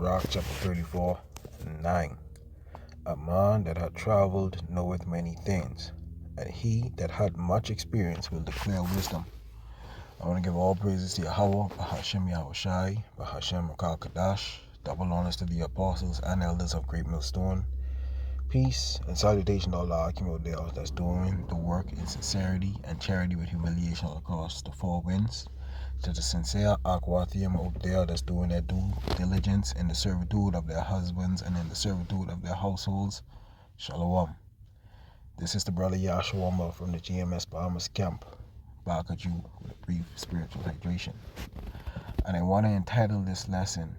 Sirach chapter 34, 9. A man that had traveled knoweth many things, and he that had much experience will declare wisdom. I want to give all praises to Yahweh, Bahashem Yahushai, Bahashem Rakal Kadash, double honors to the apostles and elders of Great Millstone. Peace and salutation to all our Akimodales that's doing the work in sincerity and charity with humiliation across the four winds. To the sincere Aquathium out there that's doing their due diligence in the servitude of their husbands and in the servitude of their households. Shalom. This is the brother Yahshua from the GMS Bahamas camp, back at you with a brief spiritual hydration. And I want to entitle this lesson,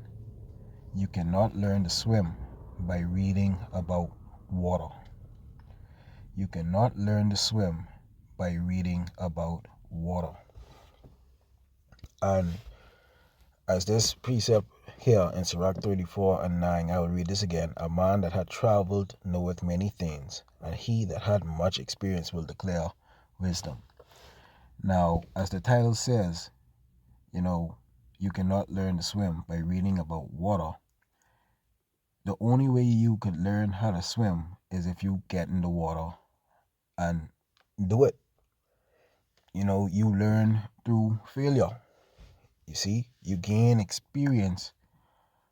You Cannot Learn to Swim by Reading About Water. You cannot learn to swim by reading about water. And as this precept here in Sirach 34 and 9, I will read this again. A man that had traveled knoweth many things, and he that had much experience will declare wisdom. Now, as the title says, you cannot learn to swim by reading about water. The only way you could learn how to swim is if you get in the water and do it. You learn through failure. You see, you gain experience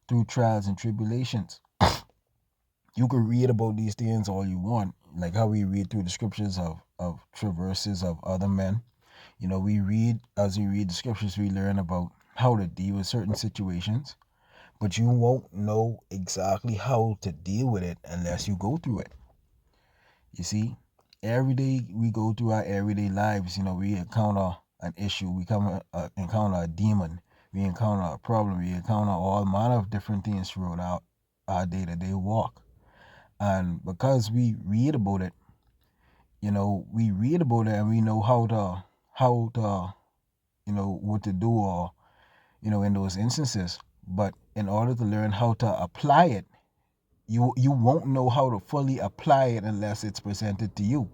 through trials and tribulations. You can read about these things all you want, like how we read through the scriptures of traverses of other men. As we read the scriptures, we learn about how to deal with certain situations, but you won't know exactly how to deal with it unless you go through it. You see, every day we go through our everyday lives, we encounter an issue, we encounter a demon, we encounter a problem, we encounter all manner of different things throughout our day-to-day walk. And because we read about it, and we know how to what to do, or in those instances. But in order to learn how to apply it, you won't know how to fully apply it unless it's presented to you.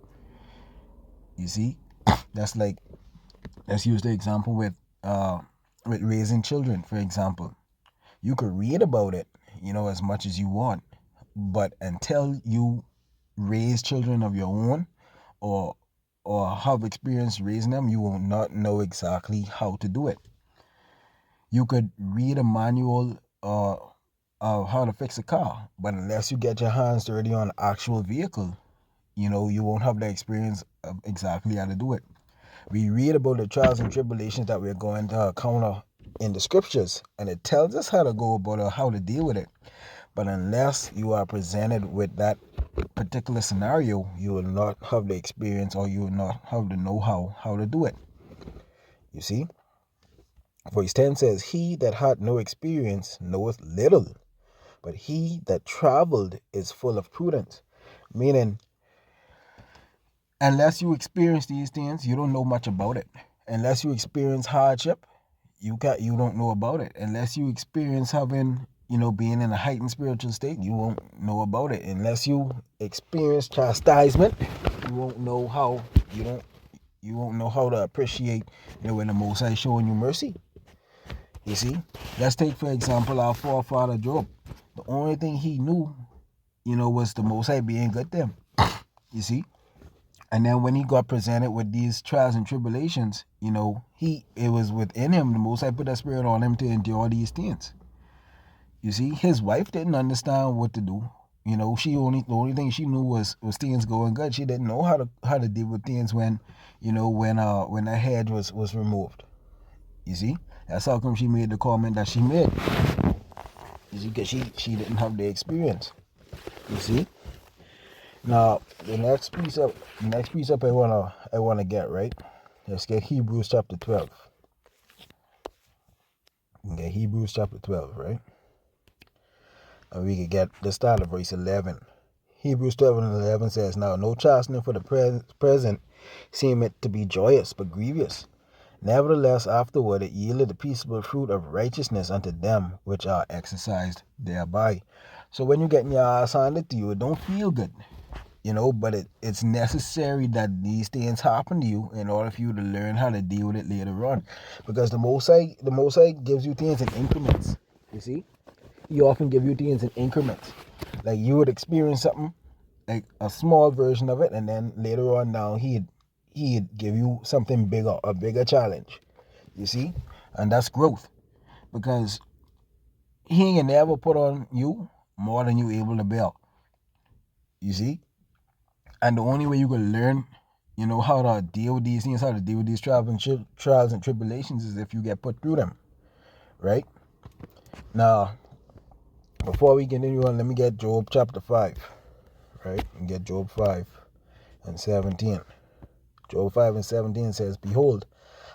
You see, let's use the example with raising children, for example. You could read about it, as much as you want, but until you raise children of your own, or have experience raising them, you will not know exactly how to do it. You could read a manual of how to fix a car, but unless you get your hands dirty on an actual vehicle, you won't have the experience of exactly how to do it. We read about the trials and tribulations that we're going to encounter in the scriptures, and it tells us how to go about it, how to deal with it. But unless you are presented with that particular scenario, you will not have the experience, or you will not have the know-how how to do it. You see? Verse 10 says, He that had no experience knoweth little, but he that traveled is full of prudence. Meaning, unless you experience these things, you don't know much about it. Unless you experience hardship, you don't know about it. Unless you experience having, being in a heightened spiritual state, you won't know about it. Unless you experience chastisement, you won't know how to appreciate, when the Most High is showing you mercy. You see, let's take for example our forefather Job. The only thing he knew, was the Most High being good to him. You see, and then when he got presented with these trials and tribulations, it was within him. The Most High put that spirit on him to endure these things. You see, his wife didn't understand what to do. The only thing she knew was things going good. She didn't know how to deal with things when the hedge was removed. You see, that's how come she made the comment that she made. You see, because she didn't have the experience. You see. Now the next precept I wanna get, right. Let's get Hebrews chapter 12. Okay, Hebrews chapter 12, right? And we could get the start of verse 11. Hebrews 12 and 11 says, Now no chastening for the present seemeth to be joyous, but grievous. Nevertheless, afterward it yielded the peaceable fruit of righteousness unto them which are exercised thereby. So when you get your ass handed to you, it don't feel good, but it's necessary that these things happen to you in order for you to learn how to deal with it later on. Because the Most High gives you things in increments. You see, He often give you things in increments. Like you would experience something, like a small version of it, and then later on down he'd give you something bigger, a bigger challenge. You see? And that's growth. Because he ain't never put on you more than you able to bear. You see? And the only way you can learn, how to deal with these things, how to deal with these trials and tribulations is if you get put through them. Right? Now, before we continue on, let me get Job chapter 5. Right? And get Job 5 and 17. Job 5 and 17 says, Behold,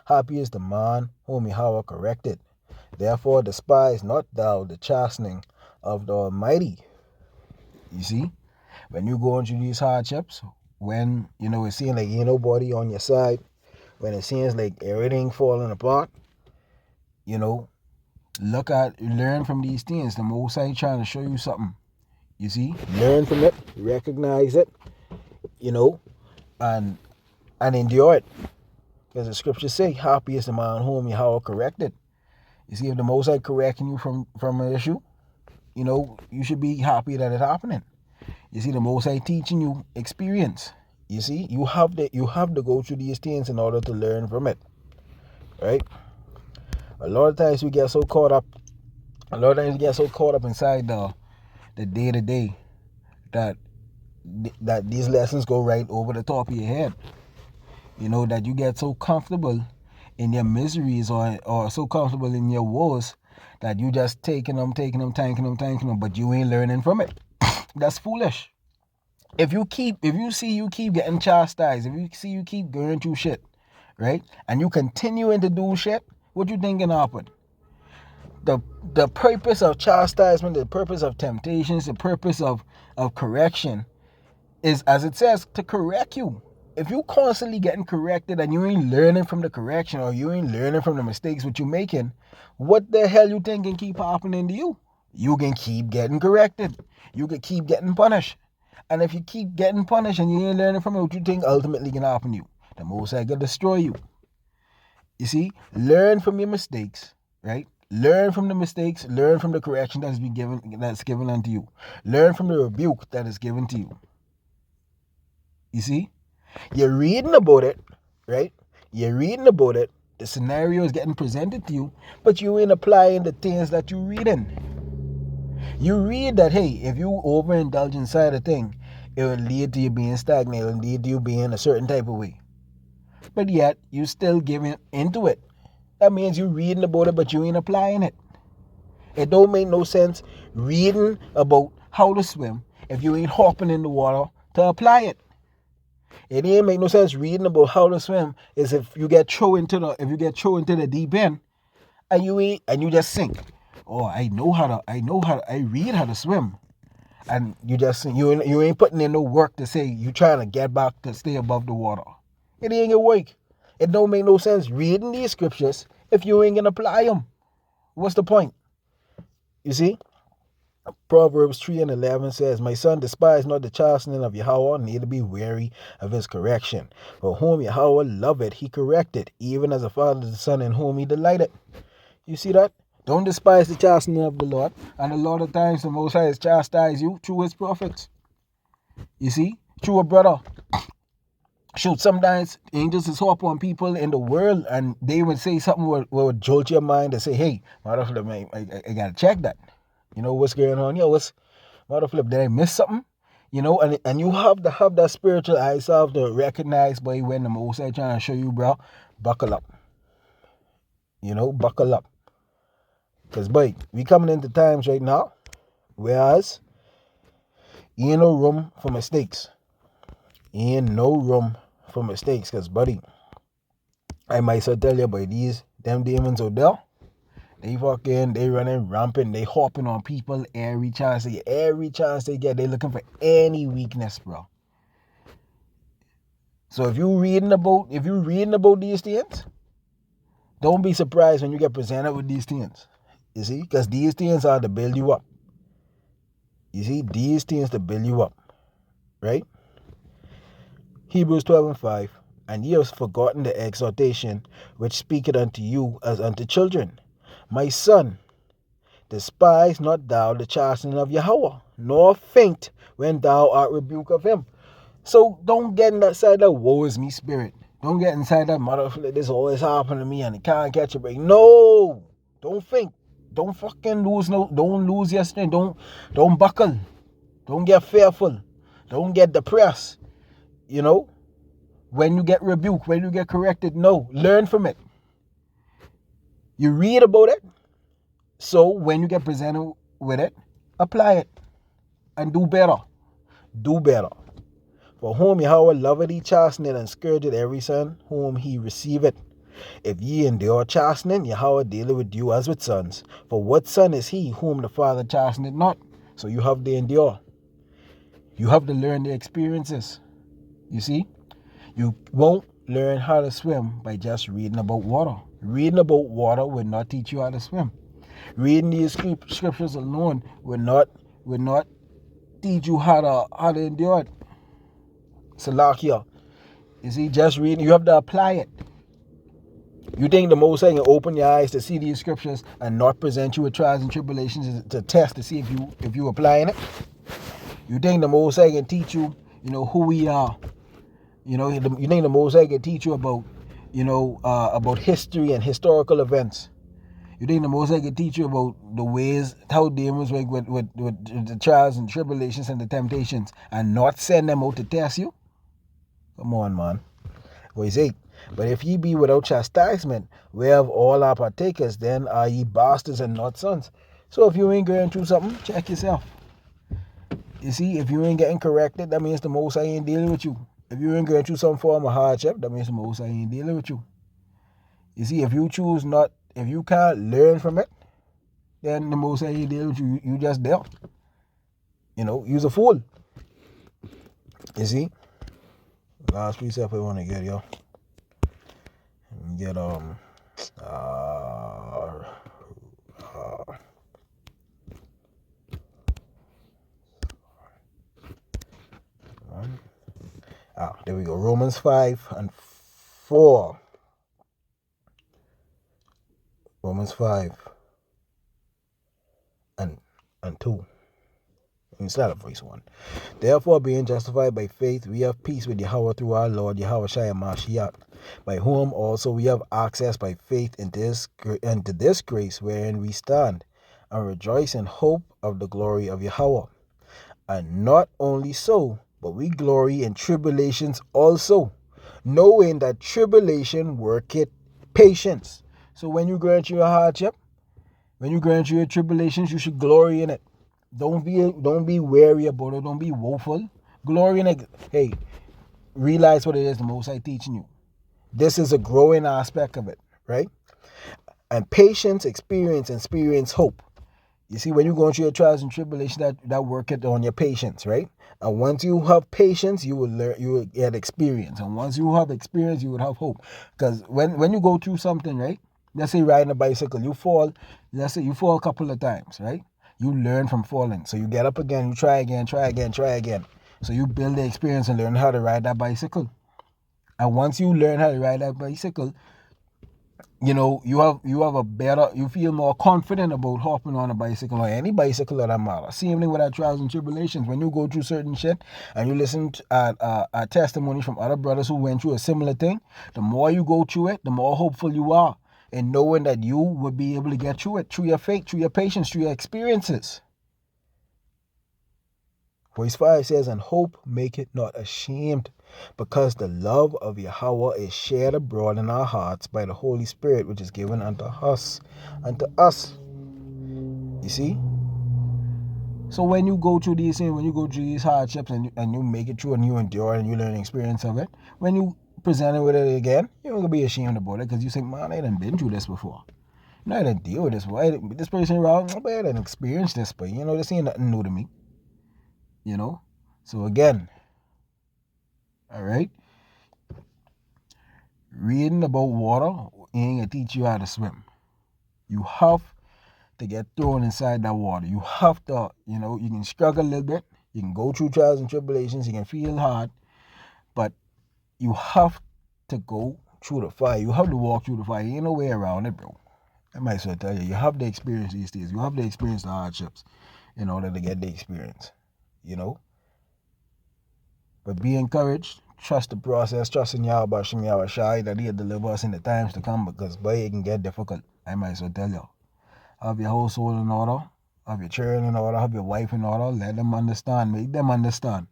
happy is the man whom Yahweh corrected. Therefore despise not thou the chastening of the Almighty. You see? When you go into these hardships, when, it seems like ain't nobody on your side, when it seems like everything falling apart, learn from these things. The Most High trying to show you something. You see? Learn from it, recognize it, and endure it. Because the scriptures say, happy is the man whom Yahweh corrected. You see, if the Most High correcting you from an issue, you should be happy that it's happening. You see, the Most High teaching you experience. You see, you have to go through these things in order to learn from it. Right? A lot of times we get so caught up inside the day-to-day that these lessons go right over the top of your head. That you get so comfortable in your miseries or so comfortable in your woes that you just taking them, but you ain't learning from it. That's foolish. If you see you keep getting chastised, if you see you keep going through shit, right, and you continuing to do shit, what you think can happen? The purpose of chastisement, the purpose of temptations, the purpose of correction is, as it says, to correct you. If you constantly getting corrected and you ain't learning from the correction or you ain't learning from the mistakes what you making, what the hell you think can keep happening to you? You can keep getting corrected. You can keep getting punished. And if you keep getting punished and you ain't learning from it, what you think ultimately can happen to you? The Most High can destroy you. You see, learn from your mistakes, right? Learn from the mistakes, learn from the correction that's given unto you. Learn from the rebuke that is given to you. You see? You're reading about it, right? You're reading about it. The scenario is getting presented to you, but you ain't applying the things that you're reading. You read that, hey, if you overindulge inside a thing, it will lead to you being stagnant. It will lead to you being a certain type of way. But yet, you still giving into it. That means you're reading about it, but you ain't applying it. It don't make no sense reading about how to swim if you ain't hopping in the water to apply it. It ain't make no sense reading about how to swim is if you get thrown into the deep end and you just sink. Oh, I read how to swim. And you just sink. You ain't putting in no work to say you trying to get back to stay above the water. It ain't gonna work. It don't make no sense reading these scriptures if you ain't gonna apply them. What's the point? You see? Proverbs 3:11 says, My son, despise not the chastening of Yahweh, neither be weary of his correction. For whom Yahweh loveth, he corrected, even as a father the son in whom he delighted. You see that? Don't despise the chastening of the Lord. And a lot of times the Most High has chastised you through his prophets. You see? Through a brother. Shoot, sometimes angels is hop on people in the world and they would say something what would jolt your mind and say, hey, motherfucker, I gotta check that. You know what's going on? Motherfucker, did I miss something? And you have to have that spiritual eyes to recognize, boy, when the Most High trying to show you, bro, buckle up. Buckle up. Because, boy, we coming into times right now, whereas, ain't no room for mistakes. Ain't no room for mistakes. Because, buddy, I might so tell you, boy, them demons out there, they running rampant, they hopping on people every chance they get, they looking for any weakness, bro. So if you reading about these things, don't be surprised when you get presented with these things. You see, because these things are to build you up. You see, these things to build you up, right? Hebrews 12:5, and ye have forgotten the exhortation which speaketh unto you as unto children. My son, Despise not thou the chastening of Yahweh, nor faint when thou art rebuked of him. So don't get in that side of woe is me spirit. Don't get inside that mother, this always happen to me and it can't catch a break. No, don't faint. Don't fucking lose don't lose your strength. Don't buckle. Don't get fearful. Don't get depressed. You know, when you get rebuked, when you get corrected, no, learn from it. You read about it. So when you get presented with it, apply it and do better. Do better. For whom Yahweh loveth he chasteneth and scourgeth every son whom he receiveth. If ye endure chastening, Yahweh dealeth with you as with sons. For what son is he whom the Father chasteneth not? So you have to endure. You have to learn the experiences. You see? You won't learn how to swim by just reading about water. Reading about water will not teach you how to swim. Reading these scriptures alone will not teach you how to endure it. Salakia. You see, just reading, you have to apply it. You think the Most High can open your eyes to see these scriptures and not present you with trials and tribulations to test to see if you applying it? You think the Most High can teach you, who we are? You think the Most High can teach you about, about history and historical events? You think the Most High can teach you about the ways, how demons work with the trials and tribulations and the temptations and not send them out to test you? Come on, man. Verse 8. But if ye be without chastisement, whereof all are partakers, then are ye bastards and not sons. So if you ain't going through something, check yourself. You see, if you ain't getting corrected, that means the Most High ain't dealing with you. If you ain't going through some form of hardship, that means the Most High ain't dealing with you. You see, if you can't learn from it, then the Most High ain't dealing with you. You just there. You's a fool. You see? Last precept I want to get, yo. Get there we go. Romans 5 and 4. Romans 5 and 2. Instead of verse 1. Therefore, being justified by faith, we have peace with Yahweh through our Lord Yahweh Shai Mashiach, by whom also we have access by faith into this grace wherein we stand, and rejoice in hope of the glory of Yahweh. And not only so, but we glory in tribulations also, knowing that tribulation worketh patience. So when you go through a hardship, when you go through your tribulations, you should glory in it. Don't be wary about it. Don't be woeful. Glory in it. Hey, realize what it is the Most High teaching you. This is a growing aspect of it, right? And patience, experience hope. You see, when you're going through your trials and tribulations, that work it on your patience, right? And once you have patience, you will learn. You will get experience. And once you have experience, you will have hope. Because when you go through something, right? Let's say riding a bicycle, you fall. Let's say you fall a couple of times, right? You learn from falling. So you get up again, you try again. So you build the experience and learn how to ride that bicycle. And once you learn how to ride that bicycle, you feel more confident about hopping on a bicycle or any bicycle of that matter. Same thing with our trials and tribulations. When you go through certain shit and you listen to testimony from other brothers who went through a similar thing, the more you go through it, the more hopeful you are in knowing that you will be able to get through it through your faith, through your patience, through your experiences. Verse 5 says, and hope make it not ashamed, because the love of Yahweh is shared abroad in our hearts by the Holy Spirit, which is given unto us. You see? So when you go through these things, when you go through these hardships and you make it through and you endure and you learn the experience of it, when you present it with it again, you're not going to be ashamed about it, because you think, man, I done been through this before. I didn't deal with this before. This person around, I didn't experience this, but this ain't nothing new to me. So again, all right, reading about water ain't gonna teach you how to swim. You have to get thrown inside that water. You have to, you can struggle a little bit. You can go through trials and tribulations. You can feel hard, but you have to go through the fire. You have to walk through the fire. Ain't no way around it, bro. I might as well tell you, you have to experience these things. You have to experience the hardships in order to get the experience, you know? But be encouraged. Trust the process. Trust in Yahweh Shem Yahweh Shai that He'll deliver us in the times to come, because, boy, it can get difficult. I might as well tell you. Have your household in order. Have your children in order. Have your wife in order. Let them understand. Make them understand.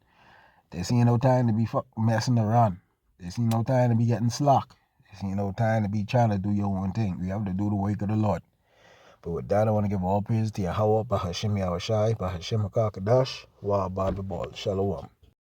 They see no time to be messing around. They see no time to be getting slack. They see no time to be trying to do your own thing. We have to do the work of the Lord. But with that, I want to give all praise to Yahweh, Bahashem Yahushai, Bahashem HaKakadash, Wa Baba Ball. Shalom.